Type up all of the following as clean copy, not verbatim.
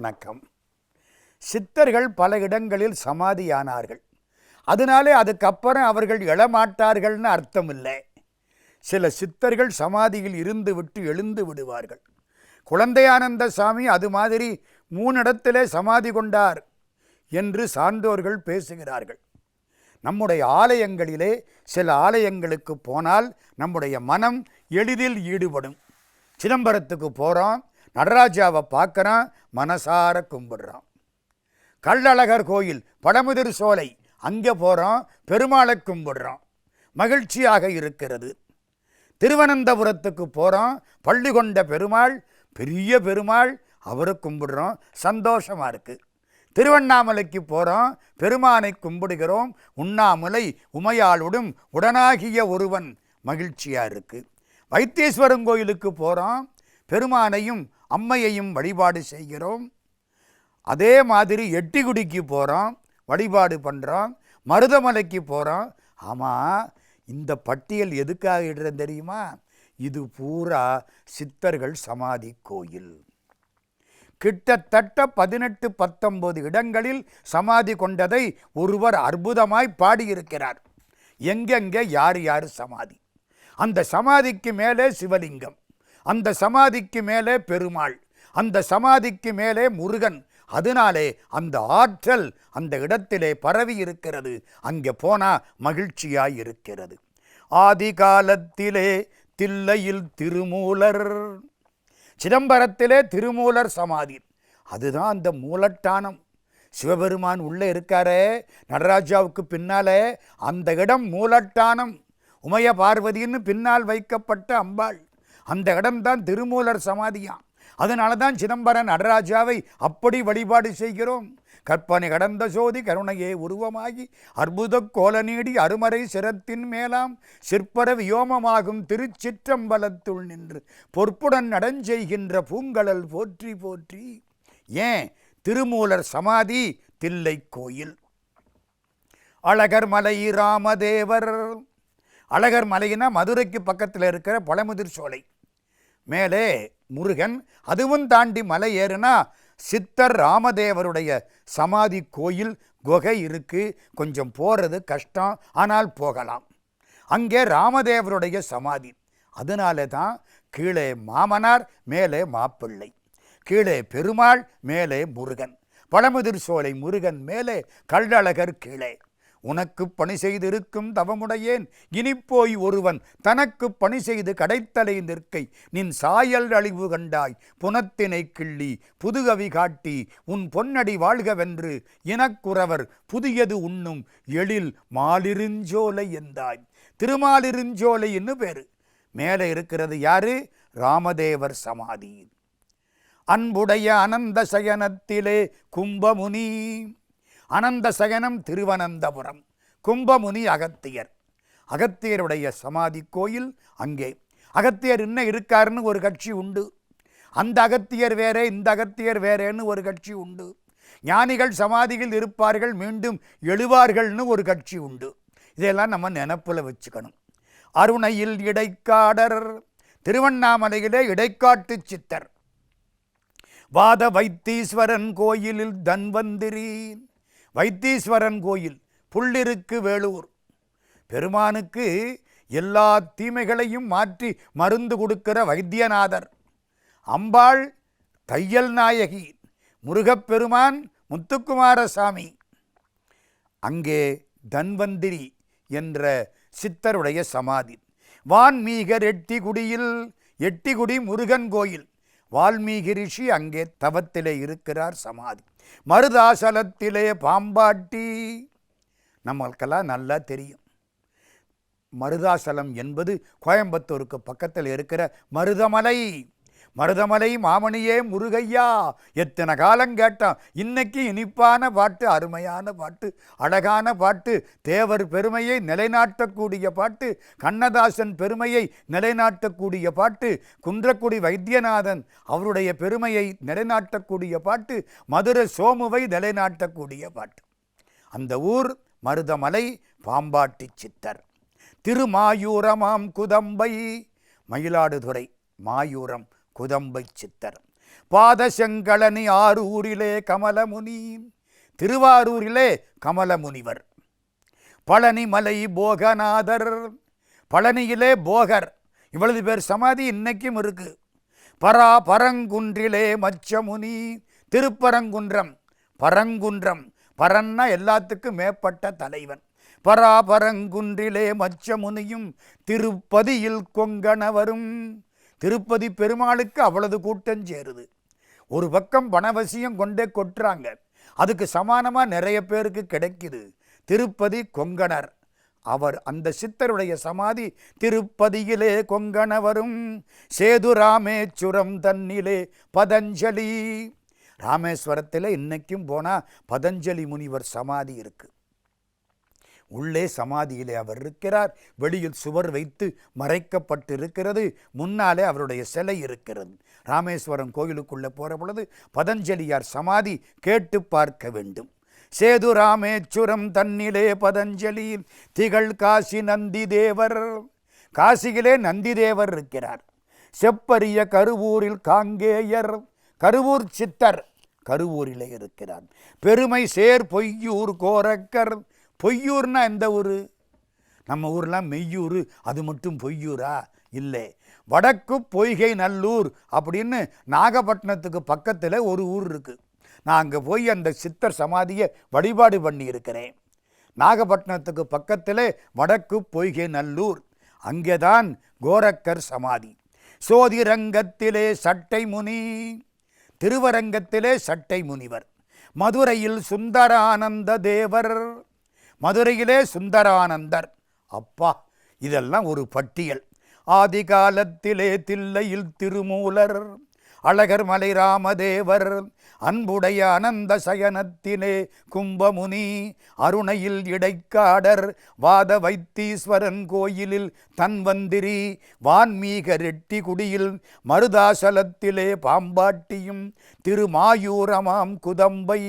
வணக்கம். சித்தர்கள் பல இடங்களில் சமாதியானார்கள். அதனாலே அதுக்கப்புறம் அவர்கள் எழமாட்டார்கள்னு அர்த்தம் இல்லை. சில சித்தர்கள் சமாதியில் இருந்து விட்டு எழுந்து விடுவார்கள். குழந்தையானந்த சாமி அது மாதிரி 3 இடத்திலே சமாதி கொண்டார் என்று சான்றோர்கள் பேசுகிறார்கள். நம்முடைய ஆலயங்களிலே சில ஆலயங்களுக்கு போனால் நம்முடைய மனம் எளிதில் ஈடுபடும். சிதம்பரத்துக்கு போகிறோம், நடராஜாவை பார்க்குறோம், மனசார கும்பிடுறோம். கள்ளழகர் கோயில் பழமுதிர் சோலை அங்கே போகிறோம், பெருமாளை கும்பிடுறோம், மகிழ்ச்சியாக இருக்கிறது. திருவனந்தபுரத்துக்கு போகிறோம், பள்ளி கொண்ட பெருமாள், பெரிய பெருமாள், அவரை கும்பிடுறோம், சந்தோஷமாக இருக்குது. திருவண்ணாமலைக்கு போகிறோம், பெருமானை கும்பிடுகிறோம், உண்ணாமலை உமையாளுடன் உடனாகிய ஒருவன், மகிழ்ச்சியாக இருக்குது. வைத்தீஸ்வரன் கோயிலுக்கு போகிறோம், பெருமானையும் அம்மையையும் வழிபாடு செய்கிறோம். அதே மாதிரி எட்டிகுடிக்கு போகிறோம், வழிபாடு பண்ணுறோம். மருதமலைக்கு போகிறோம். ஆமாம், இந்த பட்டியல் எதுக்காக இடுறேன் தெரியுமா? இது பூரா சித்தர்கள் சமாதி கோயில். கிட்டத்தட்ட 18-19 இடங்களில் சமாதி கொண்டதை ஒருவர் அற்புதமாய் பாடியிருக்கிறார். எங்கெங்கே யார் யார் சமாதி. அந்த சமாதிக்கு மேலே சிவலிங்கம், அந்த சமாதிக்கு மேலே பெருமாள், அந்த சமாதிக்கு மேலே முருகன். அதனாலே அந்த ஆற்றல் அந்த இடத்திலே பரவி இருக்கிறது. அங்கே போனால் மகிழ்ச்சியாய் இருக்கிறது. ஆதி காலத்திலே தில்லையில் திருமூலர், சிதம்பரத்திலே திருமூலர் சமாதி. அதுதான் அந்த மூலட்டானம். சிவபெருமான் உள்ளே இருக்காரே நடராஜாவுக்கு பின்னாலே, அந்த இடம் மூலட்டானம். உமைய பார்வதின்னு பின்னால் வைக்கப்பட்ட அம்பாள், அந்த இடம்தான் திருமூலர் சமாதியாம். அதனால தான் சிதம்பரம் நடராஜாவை அப்படி வழிபாடு செய்கிறோம். கற்பனை கடந்த சோதி கருணையே உருவமாகி அற்புத கோல நீடி அருமறை சிரத்தின் மேலாம் சிற்பர வியோமமாகும் திருச்சிற்றம்பலத்துள் நின்று பொற்புடன் நடஞ்செய்கின்ற பூங்கழல் போற்றி போற்றி. ஏன் திருமூலர் சமாதி தில்லை கோயில். அழகர் மலை ராமதேவர். அழகர் மலையினா மதுரைக்கு பக்கத்தில் இருக்கிற பழமுதிர் சோலை. மேலே முருகன், அதுவும் தாண்டி மலை ஏறுனா சித்தர் ராமதேவருடைய சமாதி கோயில் குகை இருக்கு. கொஞ்சம் போகிறது கஷ்டம், ஆனால் போகலாம். அங்கே ராமதேவருடைய சமாதி. அதனால தான் கீழே மாமனார், மேலே மாப்பிள்ளை, கீழே பெருமாள், மேலே முருகன். பழமுதிர் சோலை முருகன் மேலே, கள்ளழகர் கீழே. உனக்கு பணி செய்திருக்கும் தவமுடையேன் இனிப்போய் ஒருவன் தனக்கு பணி செய்து கடைத்தலை நிற்கை நின் சாயல் அழிவு கண்டாய் புனத்தினை கிள்ளி புதுகவி காட்டி உன் பொன்னடி வாழ்கவென்று இனக்குறவர் புதியது உண்ணும் எழில் மாலிருஞ்சோலை என்றாய். திருமாலிருஞ்சோலைன்னு பேரு. மேலே இருக்கிறது யாரு? ராமதேவர் சமாதி. அன்புடைய அனந்த சயனத்திலே கும்பமுனி. அனந்த சயனம் திருவனந்தபுரம், கும்பமுனி அகத்தியர். அகத்தியருடைய சமாதி கோயில் அங்கே. அகத்தியர் இன்னும் இருக்காருன்னு ஒரு கட்சி உண்டு. அந்த அகத்தியர் வேறே, இந்த அகத்தியர் வேறேன்னு ஒரு கட்சி உண்டு. ஞானிகள் சமாதியில் இருப்பார்கள், மீண்டும் எழுவார்கள்னு ஒரு கட்சி உண்டு. இதெல்லாம் நம்ம நினப்பில் வச்சுக்கணும். அருணையில் இடைக்காடர். திருவண்ணாமலையிலே இடைக்காட்டு சித்தர். வாத வைத்தீஸ்வரன் கோயிலில் தன்வந்திரி. வைத்தீஸ்வரன் கோயில் புள்ளிருக்கு வேலூர். பெருமானுக்கு எல்லா தீமைகளையும் மாற்றி மருந்து கொடுக்கிற வைத்தியநாதர். அம்பாள் தையல் நாயகி. முருகப்பெருமான் முத்துக்குமாரசாமி. அங்கே தன்வந்திரி என்ற சித்தருடைய சமாதி. வான்மீகர் எட்டிகுடியில், எட்டிகுடி முருகன் கோயில். வால்மீகி ரிஷி அங்கே தவத்திலே இருக்கிறார், சமாதி. மருதாசலத்திலே பாம்பாட்டி. நம்மளுக்கெல்லாம் நல்லா தெரியும். மருதாசலம் என்பது கோயம்புத்தூருக்கு பக்கத்தில் இருக்கிற மருதமலை. மருதமலை மாமணியே முருகையா. எத்தனை காலம் கேட்டோம். இன்னைக்கு இனிப்பான பாட்டு, அருமையான பாட்டு, அழகான பாட்டு, தேவர் பெருமையை நிலைநாட்டக்கூடிய பாட்டு, கண்ணதாசன் பெருமையை நிலைநாட்டக்கூடிய பாட்டு, குன்றக்குடி வைத்தியநாதன் அவருடைய பெருமையை நிலைநாட்டக்கூடிய பாட்டு, மதுரை சோமுவை நிலைநாட்டக்கூடிய பாட்டு. அந்த ஊர் மருதமலை, பாம்பாட்டி சித்தர். திருமாயூரமாம் குதம்பை. மயிலாடுதுறை மாயூரம் குதம்பை சித்தர். பாதசெங்கழனி ஆரூரிலே கமலமுனி, திருவாரூரிலே கமலமுனிவர். பழனிமலை போகநாதர், பழனியிலே போகர், இவ்வளவு பேர் சமாதி இன்னைக்கும் இருக்கு. பரங்குன்றிலே மச்சமுனி, திருப்பரங்குன்றம், பரங்குன்றம், பரன்னா எல்லாத்துக்கும் மேற்பட்ட தலைவன். பரங்குன்றிலே மச்சமுனியும் திருப்பதியில் கொங்கணவரும். திருப்பதி பெருமாளுக்கு அவ்வளவு கூட்டம் சேருது. ஒரு பக்கம் பணவசியம் கொண்டே கொட்டுறாங்க, அதுக்கு சமானமா நிறைய பேருக்கு கிடைக்குது. திருப்பதி கொங்கணர், அவர் அந்த சித்தருடைய சமாதி திருப்பதியிலே கொங்கணவரும். சேது ராமேச்சுரம் தன்னிலே பதஞ்சலி, ராமேஸ்வரத்தில் இன்னைக்கும் போனால் பதஞ்சலி முனிவர் சமாதி இருக்கு. உள்ளே சமாதியிலே அவர் இருக்கிறார், வெளியில் சுவர் வைத்து மறைக்கப்பட்டிருக்கிறது, முன்னாலே அவருடைய சிலை இருக்கிறது. ராமேஸ்வரம் கோயிலுக்குள்ளே போகிற பொழுது பதஞ்சலியார் சமாதி கேட்டு பார்க்க வேண்டும். சேது ராமேச்சுரம் தன்னிலே பதஞ்சலி திகழ் காசி நந்தி தேவர், காசியிலே நந்தி தேவர் இருக்கிறார். செப்பரிய கருவூரில் காங்கேயர், கருவூர் சித்தர் கருவூரிலே இருக்கிறார். பெருமை சேர் பொய்யூர் கோரக்கர், பொய்யூர்னா எந்த ஊர்? நம்ம ஊர்லாம் மெய்யூர், அது மட்டும் பொய்யூரா? இல்லை. வடக்கு பொய்கை நல்லூர் அப்படின்னு நாகப்பட்டினத்துக்கு பக்கத்தில் ஒரு ஊர் இருக்குது. நான் அங்கே போய் அந்த சித்தர் சமாதியை வழிபாடு பண்ணி இருக்கிறேன். நாகப்பட்டினத்துக்கு பக்கத்தில் வடக்கு பொய்கை நல்லூர், அங்கே தான் கோரக்கர் சமாதி. சோதிரங்கத்திலே சட்டை முனி, திருவரங்கத்திலே சட்டை முனிவர். மதுரையில் சுந்தரானந்த தேவர், மதுரையிலே சுந்தரானந்தர். அப்பா, இதெல்லாம் ஒரு பட்டியல். ஆதி காலத்திலே தில்லையில் திருமூலர், அழகர் மலை ராமதேவர், அன்புடைய அனந்த சயனத்திலே கும்பமுனி, அருணையில் இடைக்காடர், வாத வைத்தீஸ்வரன் கோயிலில் தன்வந்திரி, வான்மீக ரெட்டிகுடியில் மருதாசலத்திலே பாம்பாட்டியும், திருமாயூரமாம் குதம்பை,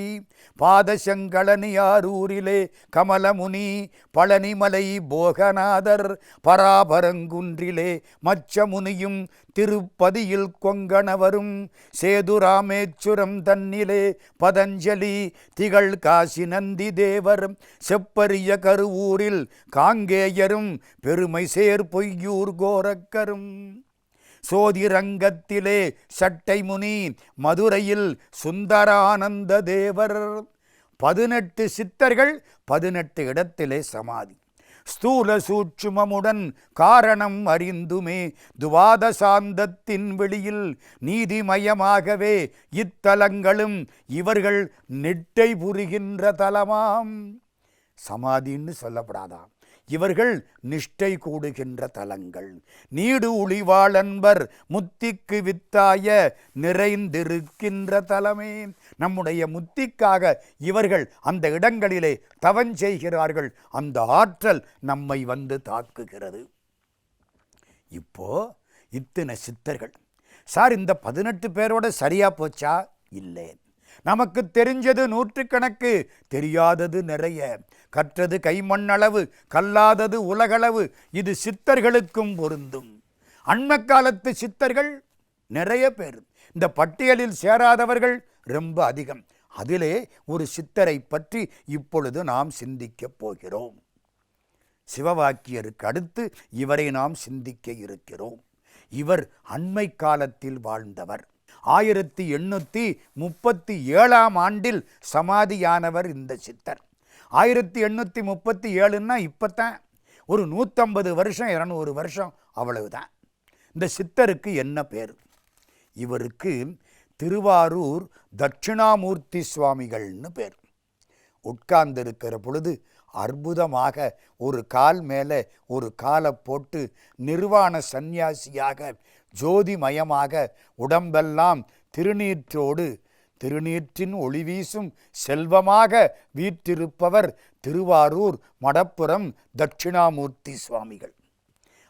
பாதசெங்கழனியாரூரிலே கமலமுனி, பழனிமலை போகநாதர், பராபரங்குன்றிலே மச்சமுனியும், திருப்பதியில் கொங்கணவரும், சேது ராமேச்சுரம் தன்னிலே பதஞ்சலி, திகழ் காசி நந்தி தேவர், செப்பரிய கருவூரில் காங்கேயரும், பெருமை சேர் பொய்யூர் கோரக்கரும். சோதிரங்கத்திலே சட்டை முனி, மதுரையில் சுந்தரானந்த தேவர். 18 சித்தர்கள் 18 இடத்திலே சமாதி. ஸ்தூல சூட்சுமமுடன் காரணம் அறிந்துமே துவாதசாந்தத்தின் வெளியில் நீதிமயமாகவே இத்தலங்களும் இவர்கள் நெட்டை புரிகின்ற தலமாம். சமாதின்னு சொல்லப்படாதாம், இவர்கள் நிஷ்டை கூடுகின்ற தலங்கள். நீடு ஒளிவாளன்பர் முத்திக்கு வித்தாய நிறைந்திருக்கின்ற தலமே. நம்முடைய முத்திக்காக இவர்கள் அந்த இடங்களிலே தவஞ்செய்கிறார்கள். அந்த ஆற்றல் நம்மை வந்து தாக்குகிறது. இப்போ இத்தனை சித்தர்கள் சார், இந்த 18 பேரோட சரியா போச்சா? இல்லை. நமக்கு தெரிஞ்சது நூற்றுக்கணக்கு, தெரியாதது நிறைய. கற்றது கைமண்ணளவு, கல்லாதது உலகளவு. இது சித்தர்களுக்கும் பொருந்தும். அண்மை காலத்து சித்தர்கள் நிறைய பேர், இந்த பட்டியலில் சேராதவர்கள் ரொம்ப அதிகம். அதிலே ஒரு சித்தரை பற்றி இப்பொழுது நாம் சிந்திக்கப் போகிறோம். சிவவாக்கியருக்கு அடுத்து இவரை நாம் சிந்திக்க இருக்கிறோம். இவர் அண்மை காலத்தில் வாழ்ந்தவர். 1837ஆம் ஆண்டில் சமாதியானவர் இந்த சித்தர். 1837ன்னா இப்போத்தான் ஒரு 150 வருஷம் 200 வருஷம் அவ்வளவுதான். இந்த சித்தருக்கு என்ன பேர்? இவருக்கு திருவாரூர் தட்சிணாமூர்த்தி சுவாமிகள்னு பேர். உட்கார்ந்திருக்கிற பொழுது அற்புதமாக ஒரு கால் மேலே ஒரு காலை போட்டு நிர்வாண சந்நியாசியாக ஜோதிமயமாக உடம்பெல்லாம் திருநீற்றோடு திருநீற்றின் ஒளி வீசும் செல்வமாக வீற்றிருப்பவர் திருவாரூர் மடப்புரம் தட்சிணாமூர்த்தி சுவாமிகள்.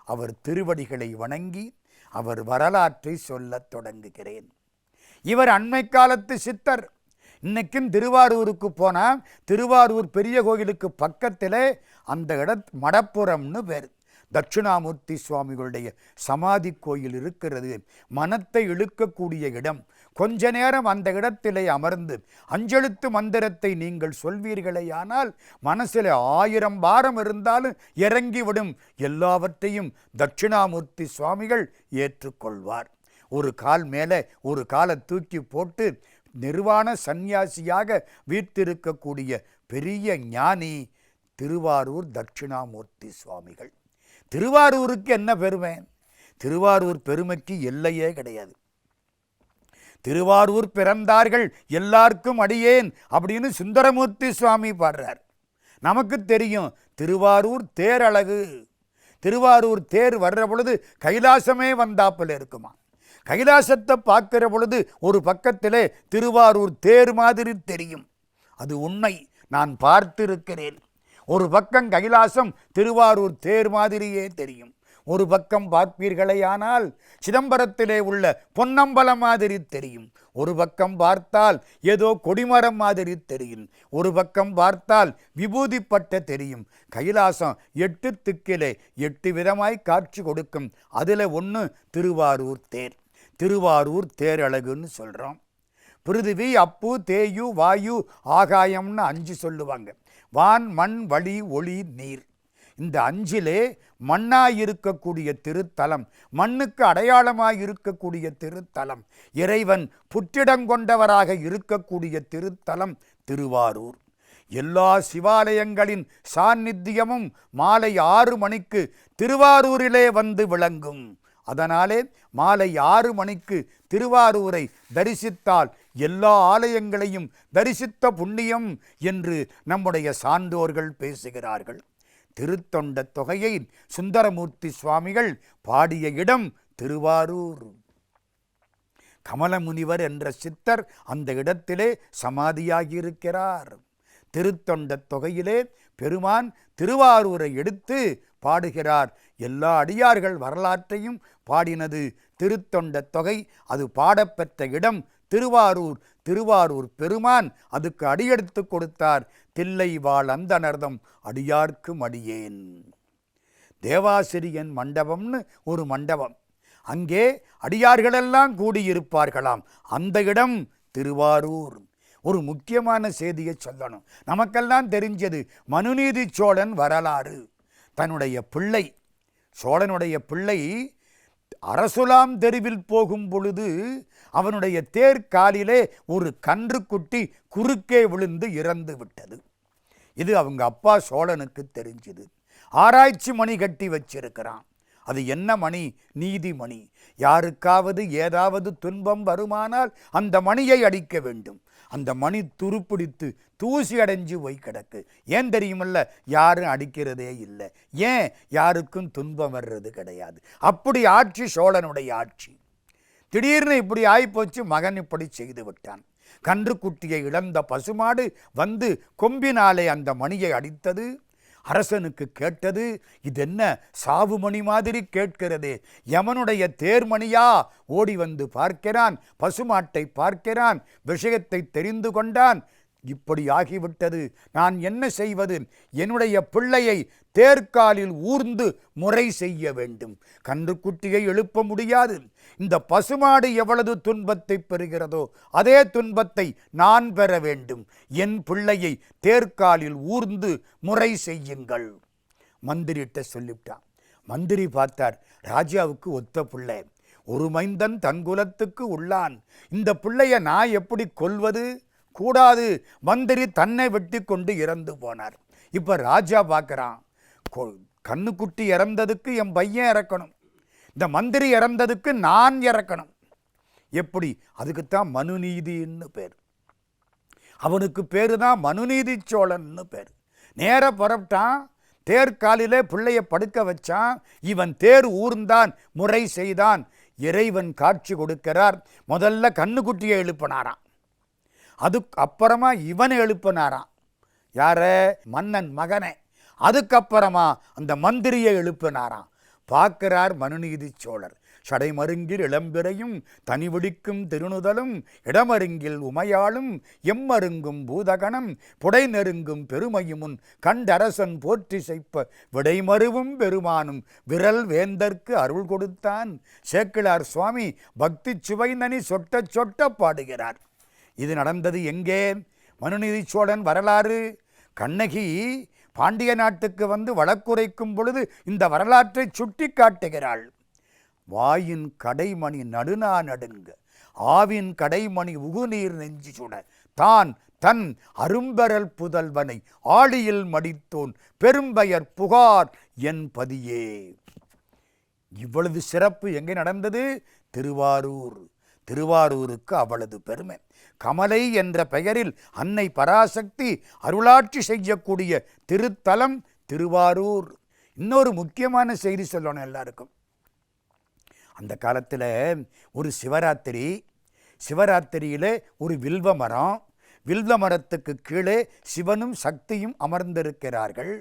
அவர் திருவடிகளை வணங்கி அவர் வரலாற்றை சொல்லத் தொடங்குகிறேன். இவர் அண்மை காலத்து சித்தர். இன்னைக்கும் திருவாரூருக்கு போனால் திருவாரூர் பெரிய கோயிலுக்கு பக்கத்திலே அந்த மடப்புரம்னு பேர். தட்சிணாமூர்த்தி சுவாமிகளுடைய சமாதி கோயில் இருக்கிறது. மனத்தை இழுக்கக்கூடிய இடம். கொஞ்ச நேரம் அந்த இடத்திலே அமர்ந்து அஞ்செழுத்து மந்திரத்தை நீங்கள் சொல்வீர்களேயானால் மனசில் 1000 பாரம் இருந்தாலும் இறங்கிவிடும். எல்லாவற்றையும் தட்சிணாமூர்த்தி சுவாமிகள் ஏற்றுக்கொள்வார். ஒரு கால் மேலே ஒரு காலை தூக்கி போட்டு நிர்வாண சந்நியாசியாக வீற்றிருக்கக்கூடிய பெரிய ஞானி திருவாரூர் தட்சிணாமூர்த்தி சுவாமிகள். திருவாரூருக்கு என்ன பெருமை? திருவாரூர் பெருமைக்கு எல்லையே கிடையாது. திருவாரூர் பிறந்தார்கள் எல்லாருக்கும் அடியேன் அப்படின்னு சுந்தரமூர்த்தி சுவாமி பாடுறார். நமக்கு தெரியும் திருவாரூர் தேரழகு. திருவாரூர் தேர் வர்ற பொழுது கைலாசமே வந்தாப்பில் இருக்குமா. கைலாசத்தை பார்க்கிற பொழுது ஒரு பக்கத்திலே திருவாரூர் தேர் மாதிரி தெரியும். அது உண்மை, நான் பார்த்திருக்கிறேன். ஒரு பக்கம் கைலாசம் திருவாரூர் தேர் மாதிரியே தெரியும். ஒரு பக்கம் பார்ப்பீர்களேயானால் சிதம்பரத்திலே உள்ள பொன்னம்பலம் மாதிரி தெரியும். ஒரு பக்கம் பார்த்தால் ஏதோ கொடிமரம் மாதிரி தெரியும். ஒரு பக்கம் பார்த்தால் விபூதிப்பட்ட தெரியும். கைலாசம் 8 திக்கிலே 8 விதமாய் காட்சி கொடுக்கும். அதில் ஒன்று திருவாரூர் தேர். திருவாரூர் தேரழகுன்னு சொல்கிறோம். பிருதிவி, அப்பு, தேயு, வாயு, ஆகாயம்னு 5 சொல்லுவாங்க. வான், மண், வழி, ஒளி, நீர். இந்த 5லே மண்ணாயிருக்கக்கூடிய திருத்தலம், மண்ணுக்கு அடையாளமாய் இருக்கக்கூடிய திருத்தலம், இறைவன் புற்றிடங்கொண்டவராக இருக்கக்கூடிய திருத்தலம் திருவாரூர். எல்லா சிவாலயங்களின் சாநித்தியமும் மாலை 6 மணிக்கு திருவாரூரிலே வந்து விளங்கும். அதனாலே மாலை 6 மணிக்கு திருவாரூரை தரிசித்தால் எல்லா ஆலயங்களையும் தரிசித்த புண்ணியம் என்று நம்முடைய சான்றோர்கள் பேசுகிறார்கள். திருத்தொண்ட தொகையை சுந்தரமூர்த்தி சுவாமிகள் பாடிய இடம் திருவாரூர். கமலமுனிவர் என்ற சித்தர் அந்த இடத்திலே சமாதியாகியிருக்கிறார். திருத்தொண்ட தொகையிலே பெருமான் திருவாரூரை எடுத்து பாடுகிறார். எல்லா அடியார்கள் வரலாற்றையும் பாடினது திருத்தொண்ட தொகை. அது பாடப்பெற்ற இடம் திருவாரூர். திருவாரூர் பெருமான் அதுக்கு அடியெடுத்து கொடுத்தார். தில்லை வாழ் அந்தணர்தம் அடியார்க்கு அடியேன். தேவாசிரியன் மண்டபம்னு ஒரு மண்டபம். அங்கே அடியார்களெல்லாம் கூடியிருப்பார்களாம். அந்த இடம் திருவாரூர். ஒரு முக்கியமான செய்தியை சொல்லணும். நமக்கெல்லாம் தெரிஞ்சது மனுநீதி சோழன் வரலாறு. தன்னுடைய பிள்ளை, சோழனுடைய பிள்ளை அரசுலாம் தெருவில் போகும் பொழுது அவனுடைய தேர்காலிலே ஒரு கன்றுக்குட்டி குறுக்கே விழுந்து இறந்து விட்டது. இது அவங்க அப்பா சோழனுக்கு தெரிஞ்சது. ஆராய்ச்சி மணி கட்டி வச்சிருக்கிறான். அது என்ன மணி? நீதிமணி. யாருக்காவது ஏதாவது துன்பம் வருமானால் அந்த மணியை அடிக்க வேண்டும். அந்த மணி துருப்பிடித்து தூசி அடைஞ்சு போய் கிடக்கு. ஏன் தெரியுமல்ல? யாரும் அடிக்கிறதே இல்லை. ஏன்? யாருக்கும் துன்பம் வர்றது கிடையாது. அப்படி ஆட்சி சோழனுடைய ஆட்சி. திடீர்னு இப்படி ஆயிப்போச்சு. மகன் இப்படி செய்து விட்டான். கன்றுக்குட்டியை இழந்த பசுமாடு வந்து கொம்பினாலே அந்த மணியை அடித்தது. அரசனுக்கு கேட்டது, இது என்ன சாவு மணி மாதிரி கேட்கிறதே, யமனுடைய தேர்மணியா? ஓடி வந்து பார்க்கிறான், பசுமாட்டை பார்க்கிறான், விஷயத்தை தெரிந்து கொண்டான். இப்படி ஆகிவிட்டது, நான் என்ன செய்வது? என்னுடைய பிள்ளையை தேர்காலில் ஊர்ந்து முறை செய்ய வேண்டும். கன்றுக்குட்டியை எழுப்ப முடியாது. இந்த பசுமாடு எவ்வளவு துன்பத்தை பெறுகிறதோ அதே துன்பத்தை நான் பெற வேண்டும். என் பிள்ளையை தேர்காலில் ஊர்ந்து முறை செய்யுங்கள். மந்திரிட்ட சொல்லிவிட்டான். மந்திரி பார்த்தார், ராஜாவுக்கு ஒத்த பிள்ளை, ஒரு மைந்தன் தன் குலத்துக்கு உள்ளான். இந்த பிள்ளைய நான் எப்படி கொல்வது? கூடாது. மந்திரி தன்னை வெட்டி கொண்டு இறந்து போனார். இப்போ ராஜா பார்க்குறான், கண்ணுக்குட்டி இறந்ததுக்கு என் பையன் இறக்கணும், இந்த மந்திரி இறந்ததுக்கு நான் இறக்கணும். எப்படி? அதுக்குத்தான் மனுநீதின்னு பேர். அவனுக்கு பேரு தான் மனுநீதி சோழன்னு பேர். நேர புறப்பட்டான். தேர்காலிலே பிள்ளைய படுக்க வச்சான். இவன் தேர் ஊர்ந்தான், முறை செய்தான். இறைவன் காட்சி கொடுக்கிறார். முதல்ல கண்ணுக்குட்டியை எழுப்பினாராம். அதுக்கு அப்புறமா இவனை எழுப்பினாராம். யார? மன்னன் மகனை. அதுக்கப்புறமா அந்த மந்திரியை எழுப்பினாராம். பார்க்கிறார் மனுநீதி சோழர். சடைமருங்கில் இளம்பிறையும் தனிவிடிக்கும் திருநுதலும் இடமருங்கில் உமையாளும் எம்மருங்கும் பூதகணம் புடை நெருங்கும் பெருமையுமுன் கண்டரசன் போற்றி செய்ப்ப விடைமருவும் பெருமானும் விரல் வேந்தற்கு அருள் கொடுத்தான். சேக்கிழார் சுவாமி பக்தி சுவைநனி சொட்ட சொட்ட பாடுகிறார். இது நடந்தது எங்கே? மனுநீதி சோழன் வரலாறு. கண்ணகி பாண்டிய நாட்டுக்கு வந்து வழக்குரைக்கும் பொழுது இந்த வரலாற்றை சுட்டி காட்டுகிறாள். வாயின் கடைமணி நடுநா நடுங்க, ஆவின் கடைமணி உகுநீர் நெஞ்சு சுட, தான் தன் அரும்பெறல் புதல்வனை ஆழியில் மடித்தோன் பெரும்பெயர் புகார் என் பதியே. இவ்வளவு சிறப்பு எங்கே நடந்தது? திருவாரூர். திருவாரூருக்கு அவ்வளவு பெருமை. கமலை என்ற பெயரில் அன்னை பராசக்தி அருளாட்சி செய்யக்கூடிய திருத்தலம் திருவாரூர். இன்னொரு முக்கியமான செய்தி சொல்லணும் எல்லாருக்கும். அந்த காலத்தில் ஒரு சிவராத்திரியில் ஒரு வில்வ மரம், வில்வ மரத்துக்கு கீழே சிவனும் சக்தியும் அமர்ந்திருக்கிறார்கள்.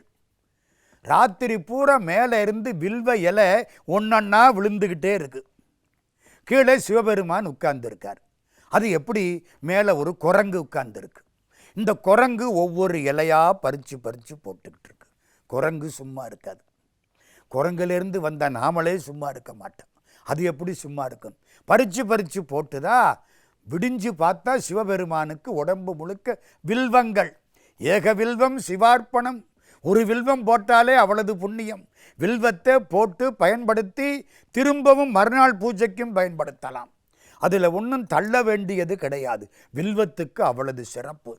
ராத்திரி பூரா மேலே இருந்து வில்வ இலை ஒன்றொன்னா விழுந்துக்கிட்டே இருக்கு. கீழே சிவபெருமான் உட்கார்ந்துருக்கார். அது எப்படி? மேலே ஒரு குரங்கு உட்கார்ந்துருக்கு. இந்த குரங்கு ஒவ்வொரு இலையாக பறித்து போட்டுக்கிட்டு இருக்கு. குரங்கு சும்மா இருக்காது. குரங்குலேருந்து வந்த நாமளே சும்மா இருக்க மாட்டோம். அது எப்படி சும்மா இருக்கும்? பறித்து போட்டுதா. விடிஞ்சு பார்த்தா சிவபெருமானுக்கு உடம்பு முழுக்க வில்வங்கள். ஏக வில்வம் சிவார்ப்பணம். ஒரு வில்வம் போட்டாலே அவ்வளவு புண்ணியம். வில்வத்தை போட்டு பயன்படுத்தி திரும்பவும் மறுநாள் பூஜைக்கும் பயன்படுத்தலாம். அதில் ஒன்றும் தள்ள வேண்டியது கிடையாது. வில்வத்துக்கு அவ்வளவு சிறப்பு.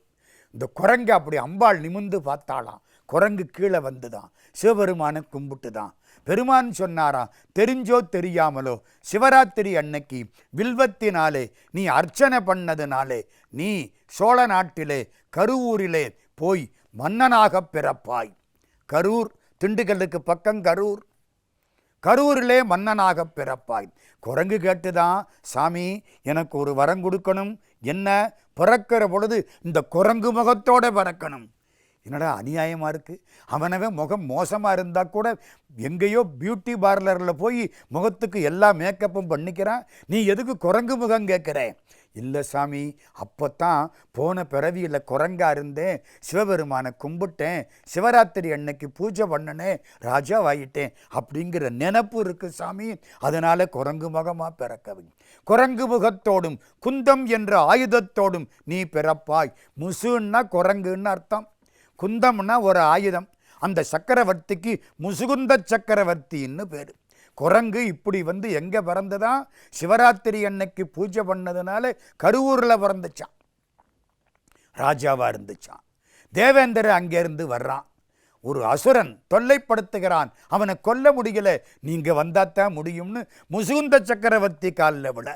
இந்த குரங்கு அப்படி அம்பாள் நிமிந்து பார்த்தாலாம். குரங்கு கீழே வந்துதான் சிவபெருமானை கும்பிட்டுதான். பெருமான் சொன்னாராம், தெரிஞ்சோ தெரியாமலோ சிவராத்திரி அன்னைக்கு வில்வத்தினாலே நீ அர்ச்சனை பண்ணதுனாலே நீ சோழ நாட்டிலே கருவூரிலே போய் மன்னனாக பிறப்பாய். கரூர் திண்டுக்கல்லுக்கு பக்கம் கரூர். கரூரிலே மன்னனாக பிறப்பாய். குரங்கு கேட்டுதான், சாமி எனக்கு ஒரு வரம் கொடுக்கணும். என்ன? பிறக்கிற பொழுது இந்த குரங்கு முகத்தோடு பிறக்கணும். என்னடா அநியாயமாக இருக்குது. அவனவே முகம் மோசமாக இருந்தால் கூட எங்கேயோ பியூட்டி பார்லரில் போய் முகத்துக்கு எல்லா மேக்கப்பும் பண்ணிக்கிறான். நீ எதுக்கு குரங்கு முகம் கேட்குற? இல்லை சாமி, அப்போத்தான் போன பிறவியில் குரங்காக இருந்தேன், சிவபெருமானை கும்பிட்டேன், சிவராத்திரி அன்னைக்கு பூஜை பண்ணனே, ராஜாவாயிட்டேன் அப்படிங்கிற நினப்பு இருக்குது சாமி. அதனால் குரங்கு முகமாக பிறக்கவை. குரங்கு முகத்தோடும் குந்தம் என்ற ஆயுதத்தோடும் நீ பிறப்பாய். முசுன்னா குரங்குன்னு அர்த்தம். குந்தம்னா ஒரு ஆயுதம். அந்த சக்கரவர்த்திக்கு முசுகுந்த சக்கரவர்த்தின்னு பேர். குரங்கு இப்படி வந்து எங்கே பிறந்ததா? சிவராத்திரி அன்னைக்கு பூஜை பண்ணதுனால கருவூரில் பிறந்துச்சான். ராஜாவாக இருந்துச்சான். தேவேந்திரன் அங்கேருந்து வர்றான். ஒரு அசுரன் தொல்லைப்படுத்துகிறான். அவனை கொல்ல முடியல. நீங்கள் வந்தாத்தான் முடியும்னு முசுகுந்த சக்கரவர்த்தி காலில் விட,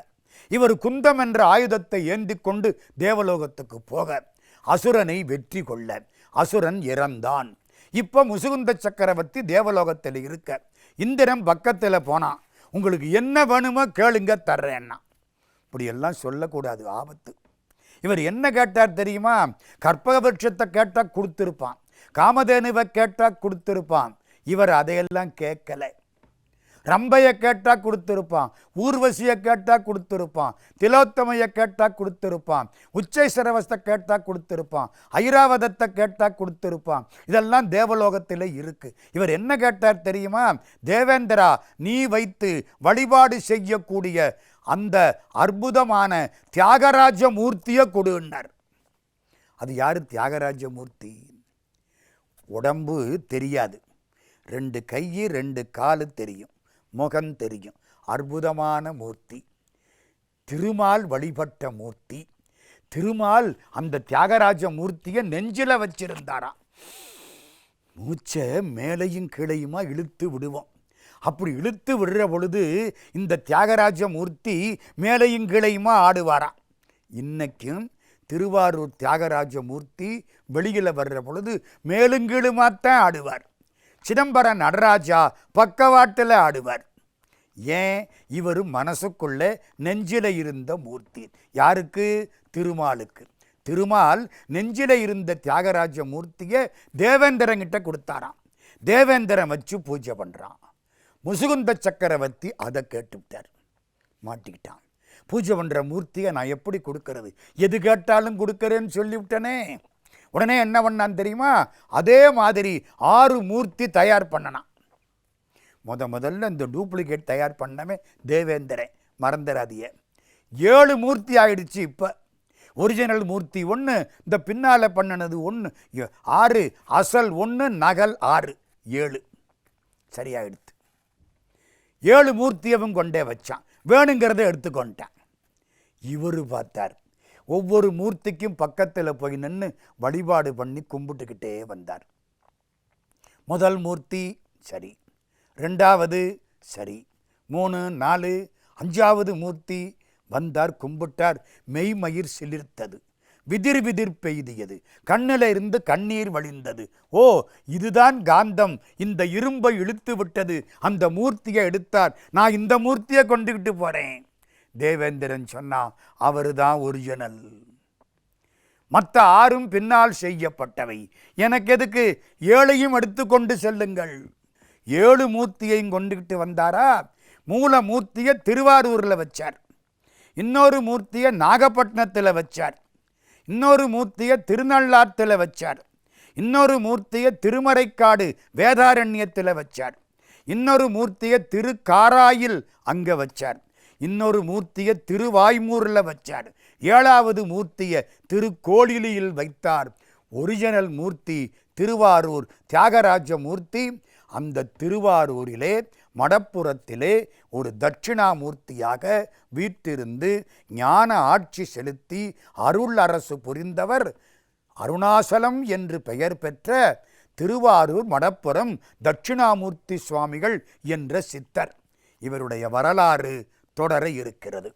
இவர் குந்தம் என்ற ஆயுதத்தை ஏந்தி கொண்டு தேவலோகத்துக்கு போக, அசுரனை வெற்றி கொள்ள அசுரன் இறந்தான். இப்போ முசுகுந்த சக்கரவர்த்தி தேவலோகத்தில் இருக்க, இந்திரன் பக்கத்தில் போனான். உங்களுக்கு என்ன வேணுமோ கேளுங்க, தர்றேன்னா. இப்படியெல்லாம் சொல்லக்கூடாது, ஆபத்து. இவர் என்ன கேட்டார் தெரியுமா? கற்பகபட்சத்தை கேட்டால் கொடுத்துருப்பான், காமதேனுவை கேட்டால் கொடுத்துருப்பான். இவர் அதையெல்லாம் கேட்கலை. ரம்பையை கேட்டால் கொடுத்துருப்பான், ஊர்வசியை கேட்டால் கொடுத்துருப்பான், திலோத்தமையை கேட்டால் கொடுத்துருப்பான், உச்சை சிரவஸ்தை கேட்டால் கொடுத்துருப்பான், ஐராவதத்தை கேட்டால் கொடுத்துருப்பான். இதெல்லாம் தேவலோகத்தில் இருக்கு. இவர் என்ன கேட்டார் தெரியுமா? தேவேந்திரா, நீ வைத்து வழிபாடு செய்யக்கூடிய அந்த அற்புதமான தியாகராஜ மூர்த்தியை கொடுன்னார். அது யாரு தியாகராஜ மூர்த்தி? உடம்பு தெரியாது, 2 கை 2 காலு தெரியும், முகம் தெரியும். அற்புதமான மூர்த்தி, திருமால் வழிபட்ட மூர்த்தி. திருமால் அந்த தியாகராஜ மூர்த்தியை நெஞ்சில் வச்சிருந்தாராம். மூச்சை மேலையும் கீழையுமா இழுத்து விடுவோம். அப்படி இழுத்து விடுற பொழுது இந்த தியாகராஜ மூர்த்தி மேலையும் கீழையுமா ஆடுவாராம். இன்னைக்கும் திருவாரூர் தியாகராஜ மூர்த்தி வெளியில் வர்ற பொழுது மேலுங்கீழுமாத்தான் ஆடுவார். சிதம்பரம் நடராஜா பக்கவாட்டில் ஆடுவார். ஏன்? இவர் மனசுக்குள்ளே நெஞ்சில இருந்த மூர்த்தி. யாருக்கு? திருமாலுக்கு. திருமால் நெஞ்சில இருந்த தியாகராஜ மூர்த்தியை தேவேந்திரங்கிட்ட கொடுத்தாராம். தேவேந்திரன் வச்சு பூஜை பண்ணுறான். முசுகுந்த சக்கரவர்த்தி அதை கேட்டுவிட்டார். மாட்டிக்கிட்டான். பூஜை பண்ணுற மூர்த்தியை நான் எப்படி கொடுக்கறது, எது கேட்டாலும் கொடுக்கறேன்னு சொல்லிவிட்டனே. உடனே என்ன பண்ணான் தெரியுமா, அதே மாதிரி 6 மூர்த்தி தயார் பண்ணனான். முதல்ல இந்த டூப்ளிகேட் தயார் பண்ணவே தேவேந்திரன், மறந்துடாதிய. 7 மூர்த்தி ஆயிடுச்சு. இப்போ ஒரிஜினல் மூர்த்தி 1, இந்த பின்னால் பண்ணினது 1, 6, அசல் 1, நகல் 6, 7 சரியாயிடுத்து. 7 மூர்த்தியவும் கொண்டே வச்சான், வேணுங்கிறத எடுத்துக்கொண்டான். இவர் பார்த்தார், ஒவ்வொரு மூர்த்திக்கும் பக்கத்தில் போய் நின்று வழிபாடு பண்ணி கும்பிட்டுக்கிட்டே வந்தார். முதல் மூர்த்தி சரி, 2வது சரி, 3, 4, 5வது மூர்த்தி வந்தார், கும்பிட்டார். மெய்மயிர் சிலிர்த்தது, விதிர் விதிர் பெய்தியது, கண்ணில் இருந்து கண்ணீர் வழிந்தது. ஓ, இதுதான் காந்தம், இந்த இரும்பை இழுத்து விட்டது. அந்த மூர்த்தியை எடுத்தார். நான் இந்த மூர்த்தியை கொண்டுகிட்டு போறேன். தேவேந்திரன் சொன்னா, அவரு தான் ஒரிஜினல், மற்ற 6ம் பின்னால் செய்யப்பட்டவை. எனக்கு எதுக்கு, 7ஐயும் எடுத்து கொண்டு செல்லுங்கள். 7 மூர்த்தியையும் கொண்டுகிட்டு வந்தாரா. மூல மூர்த்தியை திருவாரூரில் வச்சார், இன்னொரு மூர்த்தியை நாகப்பட்டினத்தில் வச்சார், இன்னொரு மூர்த்தியை திருநள்ளாற்றில் வச்சார், இன்னொரு மூர்த்தியை திருமறைக்காடு வேதாரண்யத்தில் வச்சார், இன்னொரு மூர்த்தியை திருக்காராயில் அங்கே வச்சார், இன்னொரு மூர்த்தியை திருவாய்மூரில் வச்சார், 7வது மூர்த்தியை திருக்கோளிலியில் வைத்தார். ஒரிஜினல் மூர்த்தி திருவாரூர் தியாகராஜ மூர்த்தி. அந்த திருவாரூரிலே மடப்புறத்திலே ஒரு தட்சிணாமூர்த்தியாக வீற்றிருந்து ஞான ஆட்சி செலுத்தி அருள் அரசு புரிந்தவர் அருணாசலம் என்று பெயர் பெற்ற திருவாரூர் மடப்புறம் தட்சிணாமூர்த்தி சுவாமிகள் என்ற சித்தர். இவருடைய வரலாறு தொடர இருக்கிறது.